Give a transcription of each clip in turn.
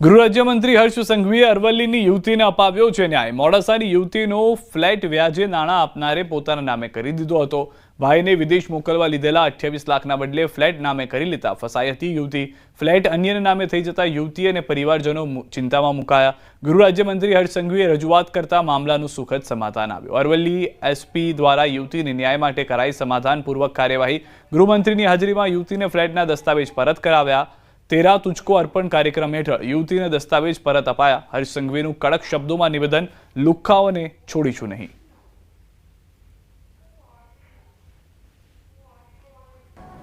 ગૃહ રાજ્યમંત્રી હર્ષ સંઘવીએ અરવલ્લીની યુવતીને અપાવ્યો છે ન્યાય। મોડાસાની યુવતીનો ફ્લેટ વ્યાજે નાણાં આપનારે પોતાના નામે કરી દીધો હતો। ભાઈને વિદેશ મોકલવા લીધેલા 28 લાખના બદલે ફ્લેટ નામે કરી લેતા ફસાઈ હતી યુવતી। ફ્લેટ અન્યના નામે થઈ જતા યુવતી અને પરિવારજનો ચિંતામાં મુકાયા। ગૃહ રાજ્યમંત્રી હર્ષ સંઘવીએ રજૂઆત કરતા મામલાનું સુખદ સમાધાન આવ્યું। અરવલ્લી એસપી દ્વારા યુવતીને ન્યાય માટે કરાઈ સમાધાનપૂર્વક કાર્યવાહી। ગૃહમંત્રીની હાજરીમાં યુવતીને ફ્લેટના દસ્તાવેજ પરત કરાવ્યા। तेरा तुझको अर्पण कार्यक्रम हेठળ યુવતીને દસ્તાવેજ પરત અપાયા। હર્ષ સંઘવીનું કડક શબ્દોમાં નિવેદન, લુખ્ખાઓને છોડીશું નહીં।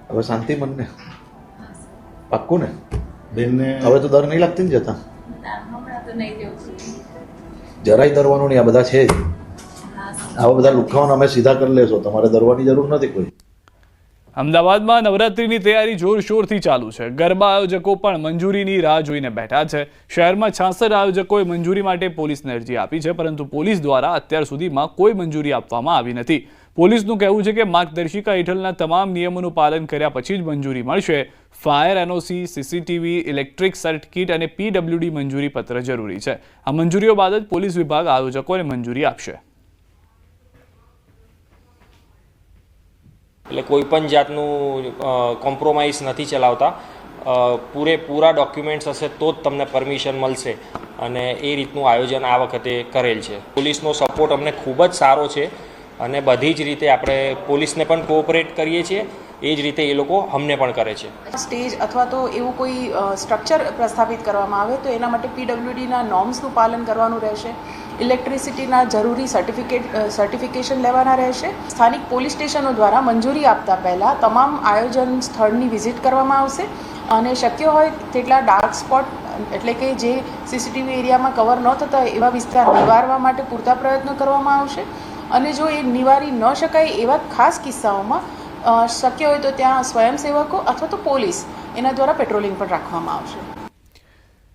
હવે શાંતિ મનને પાક્કું ને બેનને હવે તો દર નહીં લાગતી ને જતા જરાય ડરવાનું નહીં। આ બધા છે જ, આવા બધા લુખ્ખાઓને અમે સીધા કરી લેશો, તમારે ડરવાની જરૂર નથી કોઈ। અમદાવાદમાં નવરાત્રીની તૈયારી જોરશોરથી ચાલુ છે। ગરબા આયોજકો પણ મંજૂરીની રાહ જોઈને બેઠા છે। શહેરમાં 66 આયોજકોએ મંજૂરી માટે પોલીસને અરજી આપી છે, પરંતુ પોલીસ દ્વારા અત્યાર સુધીમાં કોઈ મંજૂરી આપવામાં આવી નથી। પોલીસનું કહેવું છે કે માર્ગદર્શિકા હેઠળના તમામ નિયમોનું પાલન કર્યા પછી જ મંજૂરી મળશે। Fire NOC, CCTV, electric certificate અને પીડબ્લ્યુડી મંજૂરી પત્ર જરૂરી છે। આ મંજૂરીઓ બાદ જ પોલીસ વિભાગ આયોજકોને મંજૂરી આપશે। એટલે કોઈ પણ જાતનું કોમ્પ્રોમાઇઝ નથી ચલાવતા। પૂરેપૂરા ડોક્યુમેન્ટ્સ હશે તો જ તમને પરમિશન મળશે અને એ રીતનું આયોજન આ વખતે કરેલ છે। પોલીસનો સપોર્ટ અમને ખૂબ જ સારો છે અને બધી જ રીતે આપણે પોલીસને પણ કોઓપરેટ કરીએ છીએ, એ જ રીતે એ લોકો અમને પણ કરે છે। સ્ટેજ અથવા તો એવું કોઈ સ્ટ્રક્ચર પ્રસ્થાપિત કરવામાં આવે તો એના માટે પીડબ્લ્યુડીના નોર્મ્સનું પાલન કરવાનું રહેશે। ઇલેક્ટ્રિસિટીના જરૂરી સર્ટિફિકેશન લેવાના રહેશે। સ્થાનિક પોલીસ સ્ટેશનો દ્વારા મંજૂરી આપતા પહેલાં તમામ આયોજન સ્થળની વિઝિટ કરવામાં આવશે અને શક્ય હોય તેટલા ડાર્ક સ્પોટ એટલે કે જે સીસીટીવી એરિયામાં કવર ન થતા એવા વિસ્તાર નિવારવા માટે પૂરતા પ્રયત્નો કરવામાં આવશે અને જો એ નિવારી ન શકાય એવા ખાસ કિસ્સાઓમાં શક્ય હોય તો ત્યાં સ્વયંસેવકો અથવા તો પોલીસ એના દ્વારા પેટ્રોલિંગ પણ રાખવામાં આવશે।